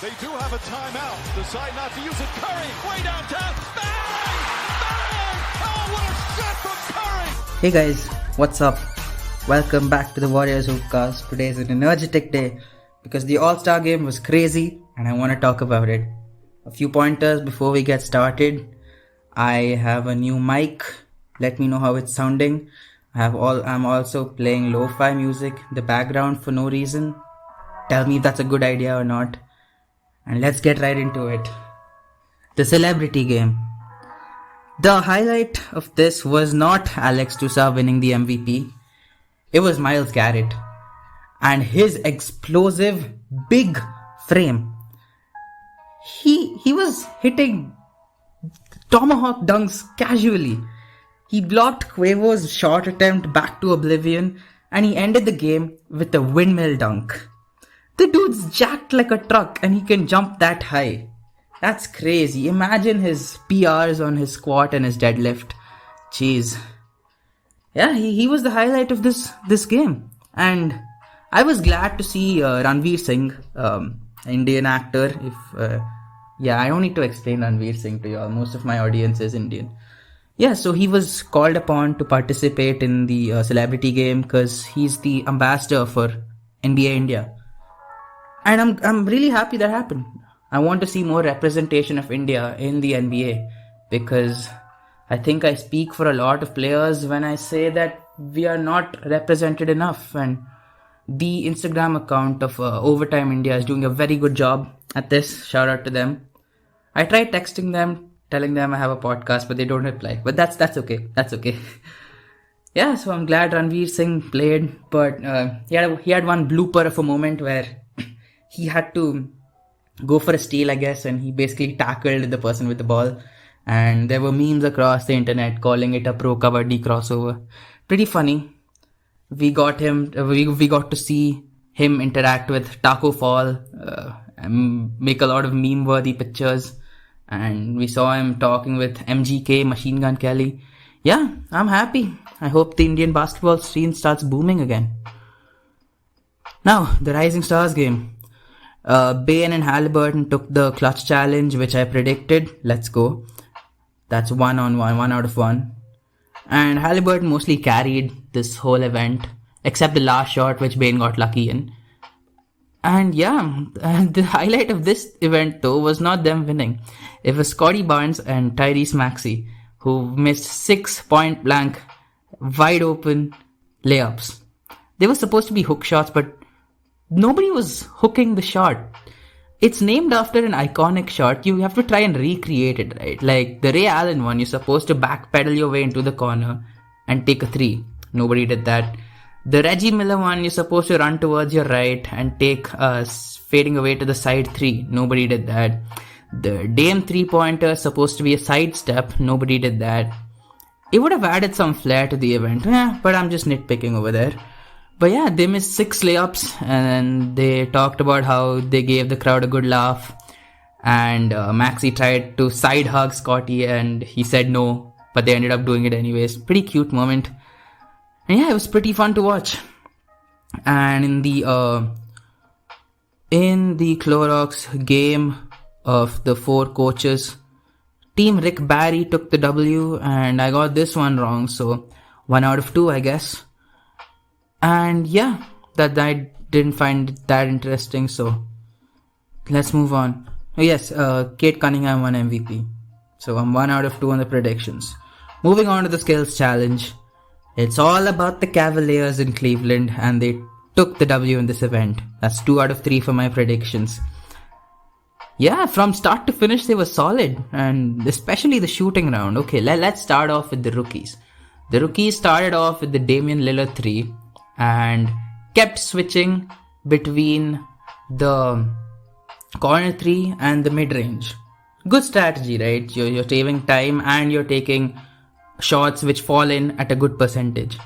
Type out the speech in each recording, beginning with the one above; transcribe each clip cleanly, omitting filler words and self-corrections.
They do have a timeout. Decide not to use it. Curry, way downtown. Bang! Bang! Oh, what a shot from Curry! Hey guys, what's up? Welcome back to the Warriors Hoopcast. Today is an energetic day because the All-Star game was crazy and I want to talk about it. A few pointers before we get started. I have a new mic. Let me know how it's sounding. I'm also playing lo-fi music in the background for no reason. Tell me if that's a good idea or not. And let's get right into it. The celebrity game. The highlight of this was not Alex Tusa winning the MVP. It was Myles Garrett. And his explosive big frame. He was hitting tomahawk dunks casually. He blocked Quavo's shot attempt back to oblivion and he ended the game with a windmill dunk. The dude's jacked like a truck and he can jump that high. That's crazy. Imagine his PRs on his squat and his deadlift. Jeez. Yeah, he was the highlight of this game. And I was glad to see Ranveer Singh, Indian actor. I don't need to explain Ranveer Singh to y'all. Most of my audience is Indian. Yeah, so he was called upon to participate in the celebrity game because he's the ambassador for NBA India. And I'm really happy that happened. I want to see more representation of India in the NBA because I think I speak for a lot of players when I say that we are not represented enough. And the Instagram account of Overtime India is doing a very good job at this. Shout out to them. I tried texting them, telling them I have a podcast, but they don't reply. But that's okay. That's okay. Yeah, so I'm glad Ranveer Singh played, but he had one blooper of a moment where he had to go for a steal, I guess, and he basically tackled the person with the ball. And there were memes across the internet calling it a pro kabaddi crossover. Pretty funny. We got to see him interact with Taco Fall, and make a lot of meme-worthy pictures. And we saw him talking with MGK, Machine Gun Kelly. Yeah, I'm happy. I hope the Indian basketball scene starts booming again. Now, the Rising Stars game. Bain and Halliburton took the clutch challenge, which I predicted. Let's go. That's 1-on-1, 1 out of 1. And Halliburton mostly carried this whole event, except the last shot, which Bain got lucky in. And yeah, the highlight of this event, though, was not them winning. It was Scotty Barnes and Tyrese Maxey, who missed 6 point-blank, wide-open layups. They were supposed to be hook shots, but nobody was hooking the shot. It's named after an iconic shot. You have to try and recreate it, right? Like the Ray Allen one, you're supposed to backpedal your way into the corner and take a 3. Nobody did that. The Reggie Miller one, you're supposed to run towards your right and take fading away to the side 3. Nobody did that. The Dame 3-pointer is supposed to be a sidestep. Nobody did that. It would have added some flair to the event. But I'm just nitpicking over there. But yeah, they missed 6 layups and they talked about how they gave the crowd a good laugh. And Maxey tried to side hug Scotty and he said no, but they ended up doing it anyways. Pretty cute moment. And yeah, it was pretty fun to watch. And in the Clorox game of the 4 coaches, Team Rick Barry took the W and I got this one wrong. So 1 out of 2, I guess. And yeah, that I didn't find it that interesting, so let's move on. Oh yes, Kate Cunningham won MVP. So I'm 1 out of 2 on the predictions. Moving on to the skills challenge. It's all about the Cavaliers in Cleveland and they took the W in this event. That's 2 out of 3 for my predictions. Yeah, from start to finish they were solid and especially the shooting round. Okay, let's start off with the rookies. The rookies started off with the Damian Lillard 3. And kept switching between the corner 3 and the mid-range. Good strategy, right? You're saving time and you're taking shots which fall in at a good percentage.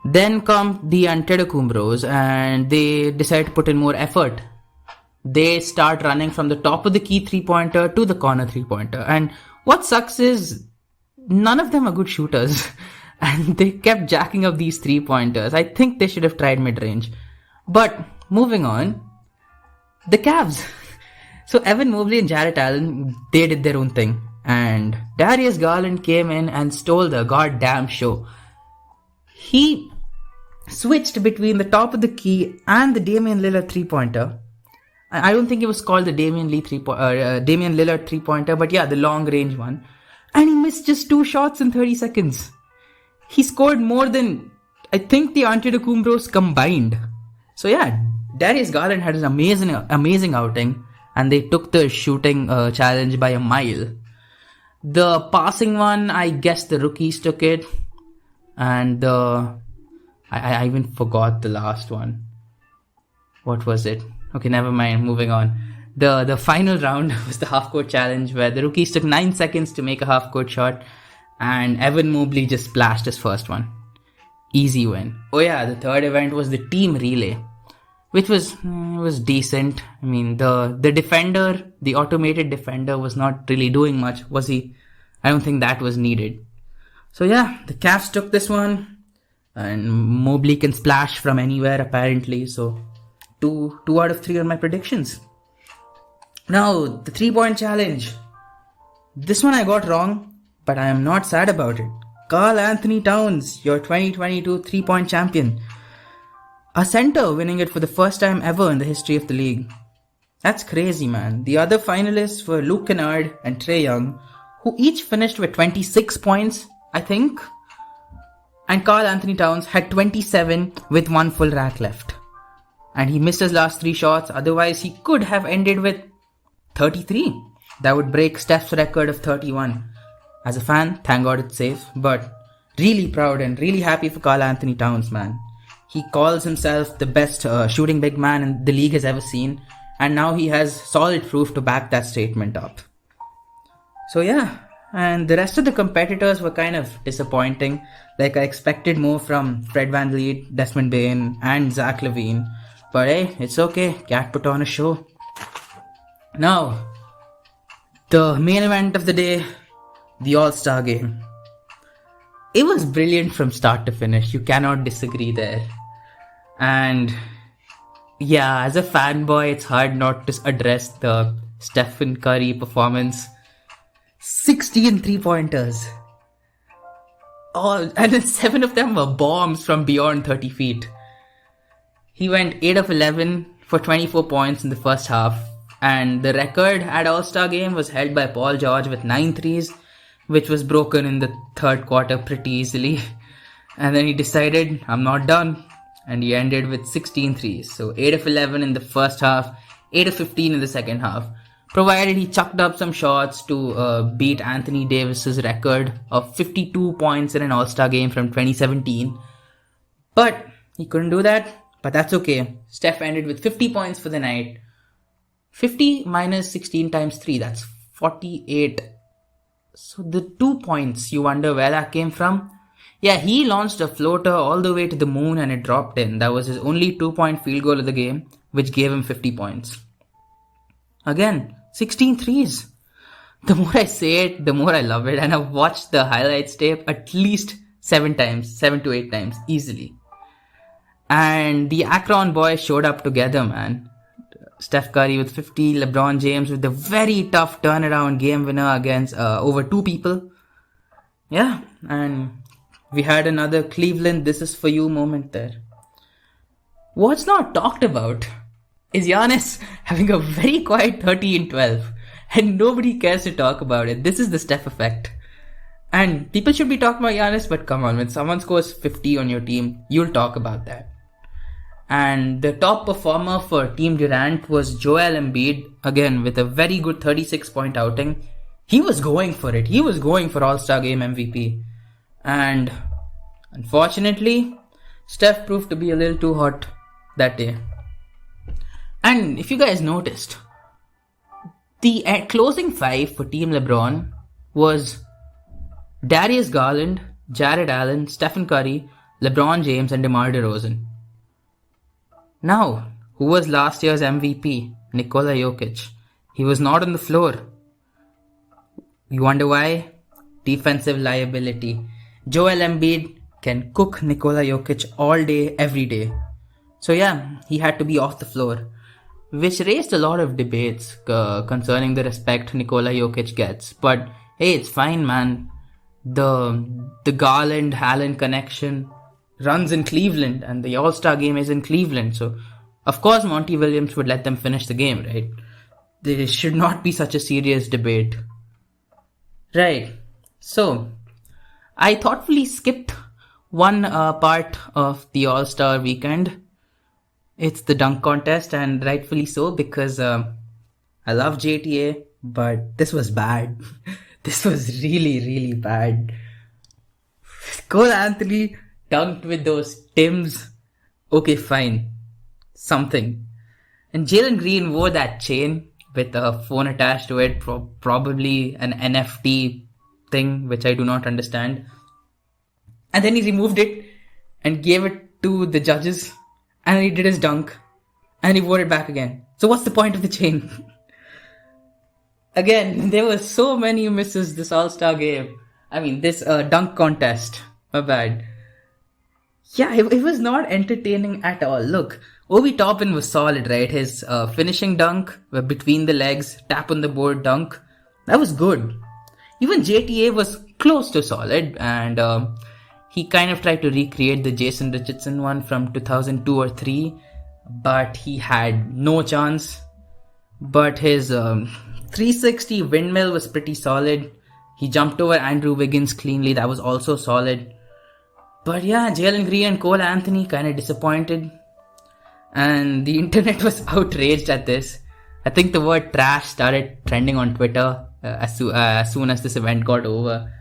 Then come the Antetokounmpos and they decide to put in more effort. They start running from the top of the key 3-pointer to the corner 3-pointer. And what sucks is none of them are good shooters. And they kept jacking up these 3-pointers. I think they should have tried mid-range. But moving on, the Cavs. So Evan Mobley and Jarrett Allen, they did their own thing. And Darius Garland came in and stole the goddamn show. He switched between the top of the key and the Damian Lillard three-pointer. I don't think it was called the Damian Lillard three-pointer, but yeah, the long-range one. And he missed just 2 shots in 30 seconds. He scored more than, I think, the Antetokounmpos combined. So yeah, Darius Garland had an amazing outing, and they took the shooting challenge by a mile. The passing one, I guess the rookies took it, and I even forgot the last one. What was it? Okay, never mind, moving on. The final round was the half-court challenge, where the rookies took 9 seconds to make a half-court shot, and Evan Mobley just splashed his first one. Easy win. Oh yeah, the third event was the team relay, which was decent. I mean, the defender, the automated defender, was not really doing much, was he? I don't think that was needed. So yeah, the Cavs took this one, and Mobley can splash from anywhere apparently, so 2 out of 3 on my predictions. Now, the 3-point challenge. This one I got wrong, but I am not sad about it. Karl Anthony Towns, your 2022 3-point champion. A center winning it for the first time ever in the history of the league. That's crazy, man. The other finalists were Luke Kennard and Trae Young, who each finished with 26 points, I think. And Karl Anthony Towns had 27 with 1 full rack left. And he missed his last 3 shots, otherwise he could have ended with 33. That would break Steph's record of 31. As a fan, thank God it's safe, but really proud and really happy for Karl Anthony Towns, man. He calls himself the best shooting big man the league has ever seen, and now he has solid proof to back that statement up. So yeah, and the rest of the competitors were kind of disappointing. Like, I expected more from Fred VanVleet, Desmond Bane, and Zach LaVine. But hey, it's okay. Cat put on a show. Now, the main event of the day, the All-Star Game. It was brilliant from start to finish. You cannot disagree there. And yeah, as a fanboy, it's hard not to address the Stephen Curry performance. 16 3-pointers. And then 7 of them were bombs from beyond 30 feet. He went 8 of 11 for 24 points in the first half. And the record at All-Star Game was held by Paul George with 9 threes, which was broken in the third quarter pretty easily. And then he decided, I'm not done. And he ended with 16 threes. So 8 of 11 in the first half, 8 of 15 in the second half. Provided he chucked up some shots to beat Anthony Davis's record of 52 points in an All-Star Game from 2017. But he couldn't do that. But that's okay. Steph ended with 50 points for the night. 50 minus 16 times 3, that's 48. So the 2 points, you wonder where that came from? Yeah, he launched a floater all the way to the moon and it dropped in. That was his only 2-point field goal of the game, which gave him 50 points. Again, 16 threes. The more I say it, the more I love it. And I've watched the highlights tape at least 7 to 8 times, easily. And the Akron boys showed up together, man. Steph Curry with 50, LeBron James with the very tough turnaround game winner against over 2 people. Yeah, and we had another Cleveland this is for you moment there. What's not talked about is Giannis having a very quiet 30 in 12 and nobody cares to talk about it. This is the Steph effect. And people should be talking about Giannis, but come on, when someone scores 50 on your team, you'll talk about that. And the top performer for Team Durant was Joel Embiid, again with a very good 36-point outing. He was going for it. He was going for All-Star Game MVP. And unfortunately, Steph proved to be a little too hot that day. And if you guys noticed, the closing 5 for Team LeBron was Darius Garland, Jarrett Allen, Stephen Curry, LeBron James, and DeMar DeRozan. Now, who was last year's MVP? Nikola Jokic. He was not on the floor. You wonder why? Defensive liability. Joel Embiid can cook Nikola Jokic all day, every day. So yeah, he had to be off the floor. which raised a lot of debates concerning the respect Nikola Jokic gets. But hey, it's fine, man. The Garland-Allen connection runs in Cleveland, and the All-Star game is in Cleveland. So, of course, Monty Williams would let them finish the game, right? There should not be such a serious debate. Right. So, I thoughtfully skipped one part of the All-Star weekend. It's the dunk contest, and rightfully so, because I love JTA, but this was bad. This was really, really bad. Cole Anthony dunked with those Timbs. Okay, fine. Something. And Jalen Green wore that chain with a phone attached to it, probably an NFT thing, which I do not understand. And then he removed it and gave it to the judges, and he did his dunk, and he wore it back again. So what's the point of the chain? Again, there were so many misses this All-Star game. I mean, this dunk contest. My bad. Yeah, it was not entertaining at all. Look, Obi Toppin was solid, right? His finishing dunk, between the legs, tap on the board dunk, that was good. Even JTA was close to solid, and he kind of tried to recreate the Jason Richardson one from 2002 or 3, but he had no chance. But his 360 windmill was pretty solid. He jumped over Andrew Wiggins cleanly, that was also solid. But yeah, Jalen Green and Cole Anthony kind of disappointed. And the internet was outraged at this. I think the word trash started trending on Twitter as soon as this event got over.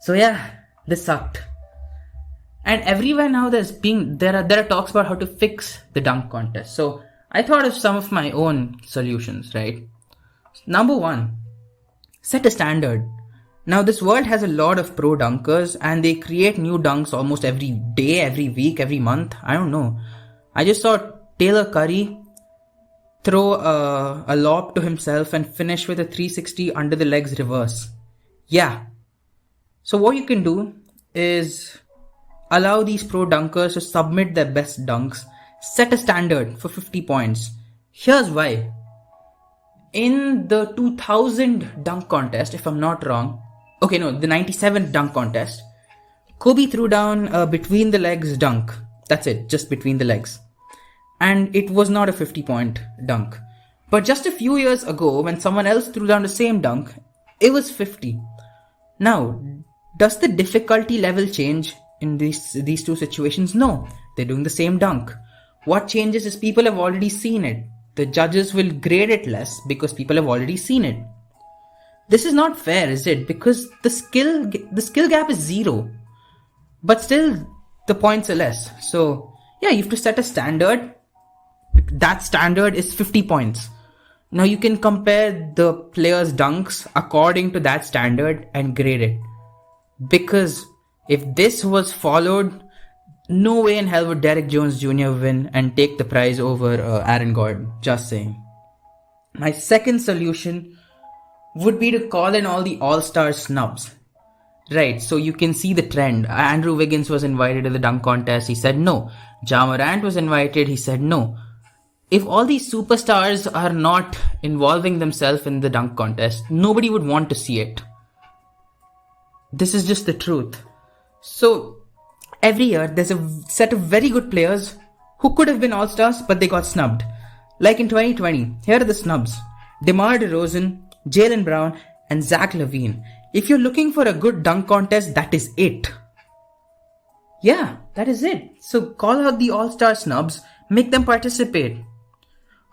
So yeah, this sucked. And everywhere now there are talks about how to fix the dunk contest. So I thought of some of my own solutions, right? Number 1, set a standard. Now this world has a lot of pro dunkers, and they create new dunks almost every day, every week, every month. I don't know. I just saw Taylor Curry throw a lob to himself and finish with a 360 under the legs reverse. Yeah. So what you can do is allow these pro dunkers to submit their best dunks. Set a standard for 50 points. Here's why. In the 2000 dunk contest, if I'm not wrong, the 97 dunk contest, Kobe threw down a between the legs dunk. That's it, just between the legs. And it was not a 50-point dunk. But just a few years ago, when someone else threw down the same dunk, it was 50. Now, does the difficulty level change in these two situations? No, they're doing the same dunk. What changes is people have already seen it. The judges will grade it less because people have already seen it. This is not fair, is it? Because the skill gap is 0. But still, the points are less. So, yeah, you have to set a standard. That standard is 50 points. Now you can compare the players' dunks according to that standard and grade it. Because if this was followed, no way in hell would Derek Jones Jr. win and take the prize over Aaron Gordon. Just saying. My second solution would be to call in all the all-star snubs. Right, so you can see the trend. Andrew Wiggins was invited to the dunk contest. He said no. Ja Morant was invited. He said no. If all these superstars are not involving themselves in the dunk contest, nobody would want to see it. This is just the truth. So, every year there's a set of very good players who could have been all-stars, but they got snubbed. Like in 2020, here are the snubs. DeMar DeRozan, Jaylen Brown, and Zach LaVine. If you're looking for a good dunk contest, that is it. Yeah, that is it. So call out the all-star snubs, make them participate.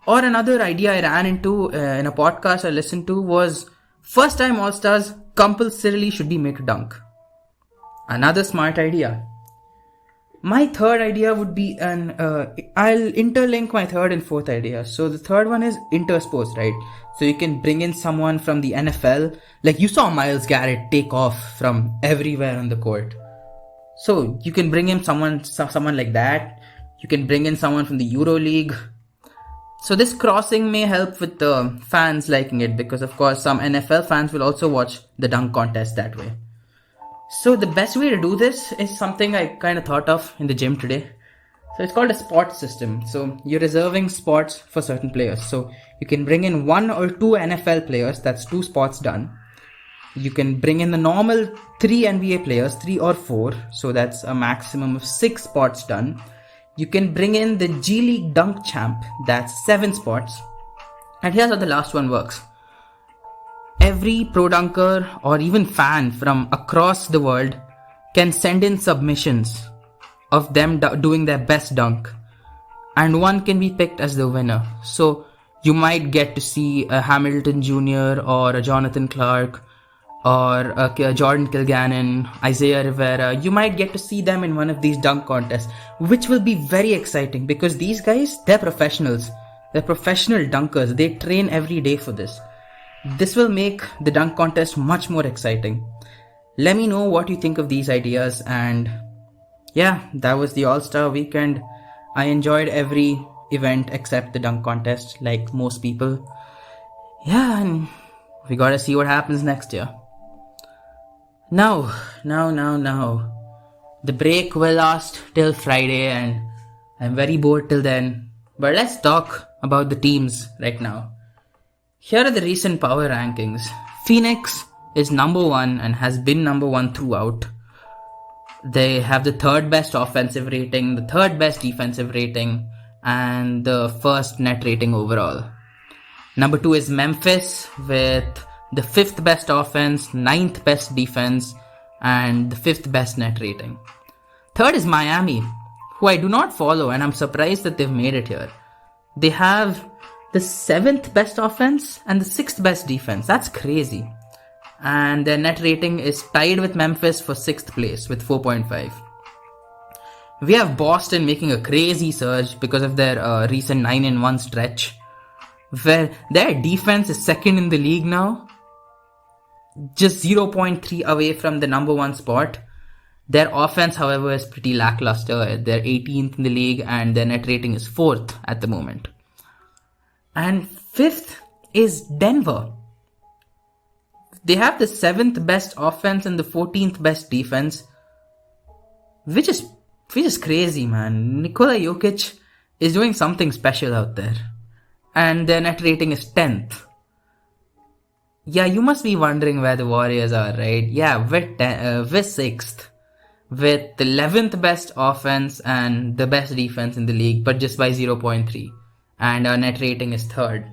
Or another idea I ran into in a podcast I listened to was first-time all-stars compulsorily should be made to dunk. Another smart idea. My third idea would be I'll interlink my third and fourth idea. So the third one is intersports, right? So you can bring in someone from the NFL. Like you saw Myles Garrett take off from everywhere on the court. So you can bring in someone like that. You can bring in someone from the EuroLeague. So this crossing may help with the fans liking it because of course some NFL fans will also watch the dunk contest that way. So the best way to do this is something I kind of thought of in the gym today. So it's called a spot system. So you're reserving spots for certain players. So you can bring in 1 or 2 NFL players, that's 2 spots done. You can bring in the normal 3 NBA players, 3 or 4, so that's a maximum of 6 spots done. You can bring in the G League Dunk Champ, that's 7 spots. And here's how the last one works. Every pro dunker or even fan from across the world can send in submissions of them doing their best dunk, and one can be picked as the winner. So you might get to see a Hamilton Jr. or a Jonathan Clark or a Jordan Kilgannon, Isaiah Rivera. You might get to see them in one of these dunk contests, which will be very exciting because these guys, they're professionals. They're professional dunkers. They train every day for this. This will make the dunk contest much more exciting. Let me know what you think of these ideas. And yeah, that was the All-Star weekend. I enjoyed every event except the dunk contest, like most people. Yeah, and we gotta see what happens next year. Now. The break will last till Friday and I'm very bored till then. But let's talk about the teams right now. Here are the recent power rankings. Phoenix is number 1 and has been number 1 throughout. They have the 3rd best offensive rating, the 3rd best defensive rating, and the 1st net rating overall. Number 2 is Memphis with the 5th best offense, 9th best defense, and the 5th best net rating. 3rd is Miami, who I do not follow, and I'm surprised that they've made it here. They have the 7th best offense and the 6th best defense. That's crazy. And their net rating is tied with Memphis for 6th place with 4.5. We have Boston making a crazy surge because of their recent 9-1 stretch, where their defense is 2nd in the league now, just 0.3 away from the number 1 spot. Their offense, however, is pretty lackluster. They're 18th in the league and their net rating is 4th at the moment. And 5th is Denver. They have the 7th best offense and the 14th best defense, which is crazy, man. Nikola Jokic is doing something special out there. And their net rating is 10th. Yeah, you must be wondering where the Warriors are, right? Yeah, we're 6th. With the 11th best offense and the best defense in the league, but just by 0.3. And our net rating is 3rd.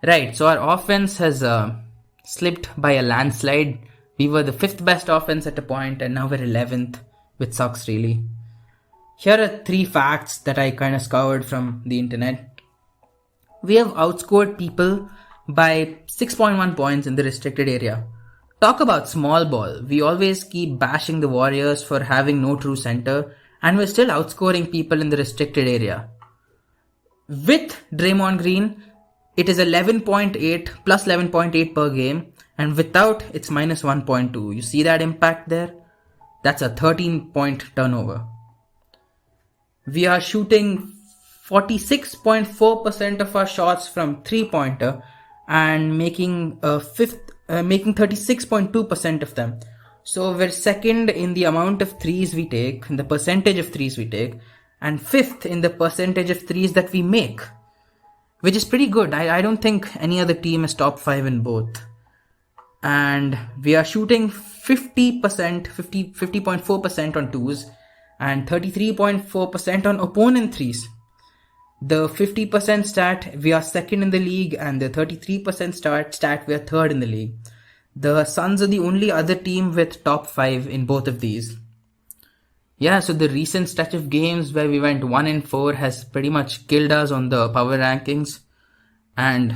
Right, so our offense has slipped by a landslide. We were the 5th best offense at a point, and now we're 11th, which sucks really. Here are 3 facts that I kind of scoured from the internet. We have outscored people by 6.1 points in the restricted area. Talk about small ball. We always keep bashing the Warriors for having no true center, and we're still outscoring people in the restricted area. With Draymond Green, it is 11.8 plus 11.8 per game, and without, it's minus 1.2. You see that impact there? That's a 13-point turnover. We are shooting 46.4% of our shots from three-pointer and making 36.2% of them. So we're 2nd in the amount of threes we take, in the percentage of threes we take, and 5th in the percentage of threes that we make, which is pretty good. I don't think any other team is top 5 in both. And we are shooting 50.4% on twos and 33.4% on opponent threes. The 50% stat, we are 2nd in the league, and the 33% stat, we are 3rd in the league. The Suns are the only other team with top 5 in both of these. Yeah, so the recent stretch of games where we went 1-4 has pretty much killed us on the power rankings. And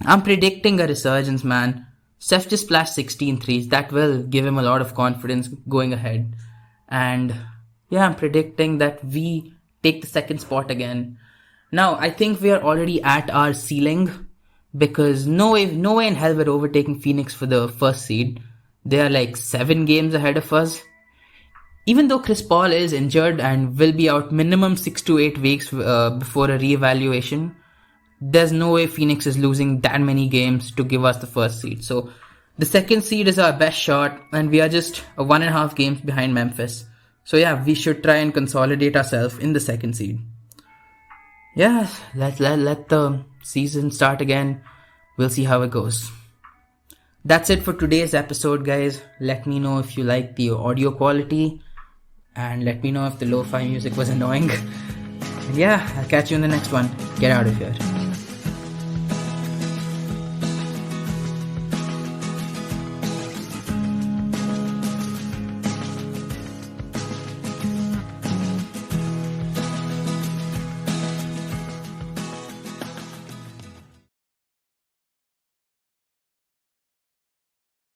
I'm predicting a resurgence, man. Steph just splashed 16 threes. That will give him a lot of confidence going ahead. And yeah, I'm predicting that we take the 2nd spot again. Now, I think we are already at our ceiling, because no way in hell we're overtaking Phoenix for the 1st seed. They are like 7 games ahead of us. Even though Chris Paul is injured and will be out minimum 6 to 8 weeks before a reevaluation, there's no way Phoenix is losing that many games to give us the 1st seed. So the 2nd seed is our best shot, and we are just 1.5 games behind Memphis. So yeah, we should try and consolidate ourselves in the second seed. Yeah, let the season start again. We'll see how it goes. That's it for today's episode, guys. Let me know if you like the audio quality, and let me know if the lo-fi music was annoying. And yeah, I'll catch you in the next one. Get out of here.